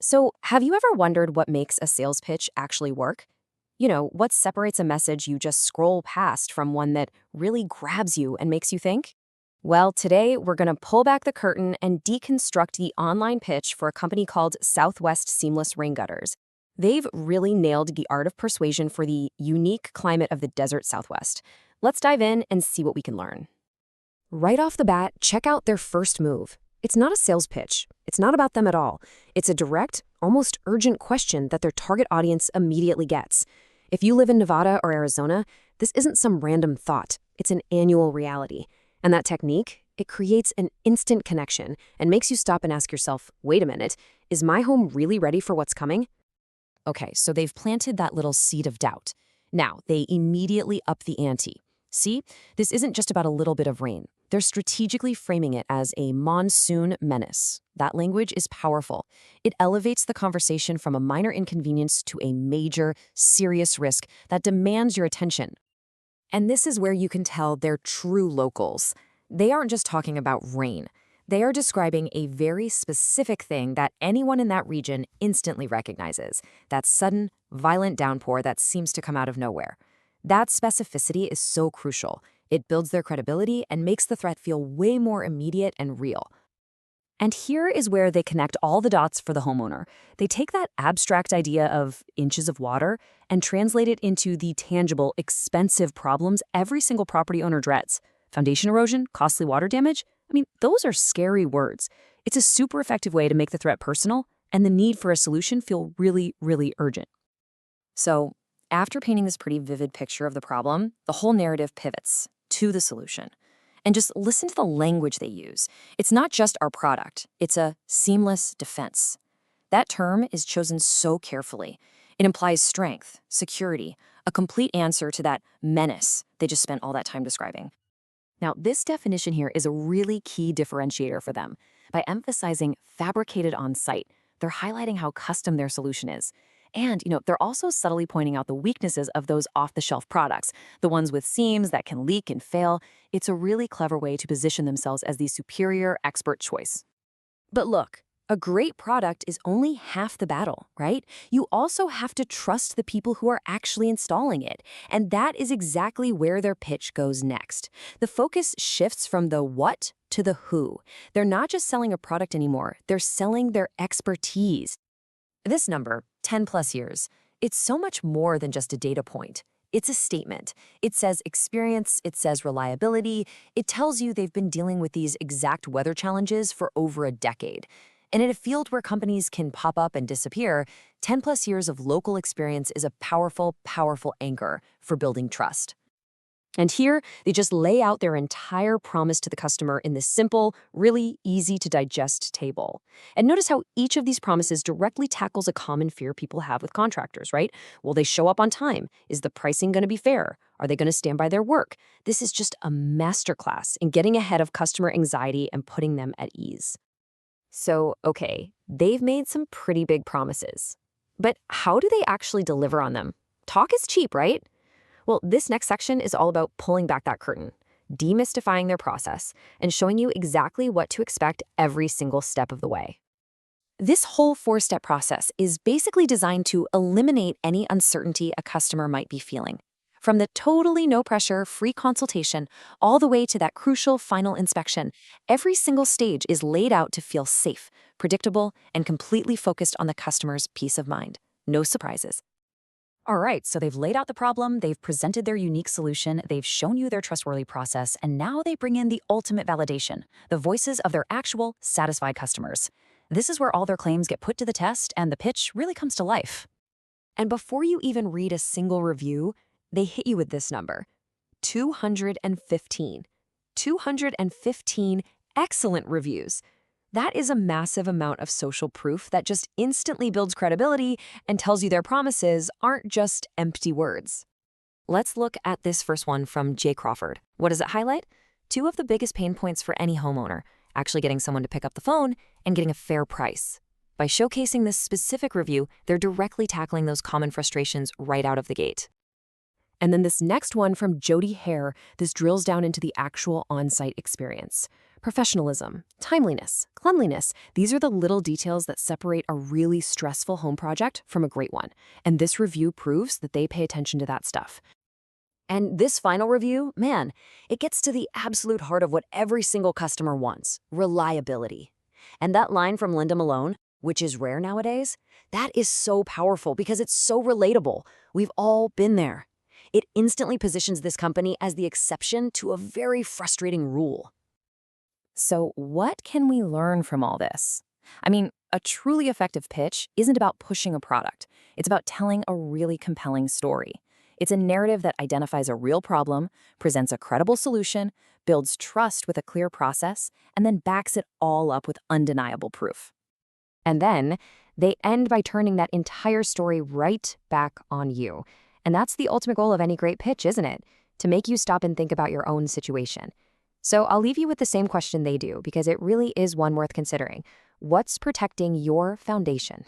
So, have you ever wondered what makes a sales pitch actually work? What separates a message you just scroll past from one that really grabs you and makes you think? Well, today we're going to pull back the curtain and deconstruct the online pitch for a company called Southwest Seamless Rain Gutters. They've really nailed the art of persuasion for the unique climate of the desert Southwest. Let's dive in and see what we can learn. Right off the bat, check out their first move. It's not a sales pitch. It's not about them at all. It's a direct, almost urgent question that their target audience immediately gets. If you live in Nevada or Arizona, this isn't some random thought. It's an annual reality. And that technique, it creates an instant connection and makes you stop and ask yourself, wait a minute, is my home really ready for what's coming? Okay, so they've planted that little seed of doubt. Now, they immediately up the ante. See, this isn't just about a little bit of rain. They're strategically framing it as a monsoon menace. That language is powerful. It elevates the conversation from a minor inconvenience to a major, serious risk that demands your attention. And this is where you can tell they're true locals. They aren't just talking about rain. They are describing a very specific thing that anyone in that region instantly recognizes, that sudden, violent downpour that seems to come out of nowhere. That specificity is so crucial. It builds their credibility and makes the threat feel way more immediate and real. And here is where they connect all the dots for the homeowner. They take that abstract idea of inches of water and translate it into the tangible, expensive problems every single property owner dreads. Foundation erosion, costly water damage. Those are scary words. It's a super effective way to make the threat personal and the need for a solution feel really, really urgent. So, after painting this pretty vivid picture of the problem, the whole narrative pivots to the solution. And just listen to the language they use. It's not just our product, it's a seamless defense. That term is chosen so carefully. It implies strength, security, a complete answer to that menace they just spent all that time describing. Now, this definition here is a really key differentiator for them. By emphasizing fabricated on site, they're highlighting how custom their solution is. And, they're also subtly pointing out the weaknesses of those off-the-shelf products, the ones with seams that can leak and fail. It's a really clever way to position themselves as the superior expert choice. But look, a great product is only half the battle, right? You also have to trust the people who are actually installing it. And that is exactly where their pitch goes next. The focus shifts from the what to the who. They're not just selling a product anymore, they're selling their expertise. This number, 10 plus years, it's so much more than just a data point. It's a statement. It says experience, it says reliability, it tells you they've been dealing with these exact weather challenges for over a decade. And in a field where companies can pop up and disappear, 10 plus years of local experience is a powerful, powerful anchor for building trust. And here, they just lay out their entire promise to the customer in this simple, really easy-to-digest table. And notice how each of these promises directly tackles a common fear people have with contractors, right? Will they show up on time? Is the pricing going to be fair? Are they going to stand by their work? This is just a masterclass in getting ahead of customer anxiety and putting them at ease. So, okay, they've made some pretty big promises. But how do they actually deliver on them? Talk is cheap, right? Well, this next section is all about pulling back that curtain, demystifying their process, and showing you exactly what to expect every single step of the way. This whole 4-step process is basically designed to eliminate any uncertainty a customer might be feeling. From the totally no-pressure, free consultation, all the way to that crucial final inspection, every single stage is laid out to feel safe, predictable, and completely focused on the customer's peace of mind. No surprises. All right, so they've laid out the problem, they've presented their unique solution, they've shown you their trustworthy process, and now they bring in the ultimate validation, the voices of their actual, satisfied customers. This is where all their claims get put to the test and the pitch really comes to life. And before you even read a single review, they hit you with this number, 215. 215 excellent reviews. That is a massive amount of social proof that just instantly builds credibility and tells you their promises aren't just empty words. Let's look at this first one from Jay Crawford. What does it highlight? 2 of the biggest pain points for any homeowner, actually getting someone to pick up the phone and getting a fair price. By showcasing this specific review, they're directly tackling those common frustrations right out of the gate. And then this next one from Jody Hare, this drills down into the actual on-site experience. Professionalism, timeliness, cleanliness, these are the little details that separate a really stressful home project from a great one. And this review proves that they pay attention to that stuff. And this final review, man, it gets to the absolute heart of what every single customer wants: reliability. And that line from Linda Malone, which is rare nowadays, that is so powerful because it's so relatable. We've all been there. It instantly positions this company as the exception to a very frustrating rule. So, what can we learn from all this? I mean, a truly effective pitch isn't about pushing a product. It's about telling a really compelling story. It's a narrative that identifies a real problem, presents a credible solution, builds trust with a clear process, and then backs it all up with undeniable proof. And then they end by turning that entire story right back on you. And that's the ultimate goal of any great pitch, isn't it? To make you stop and think about your own situation. So I'll leave you with the same question they do, because it really is one worth considering. What's protecting your foundation?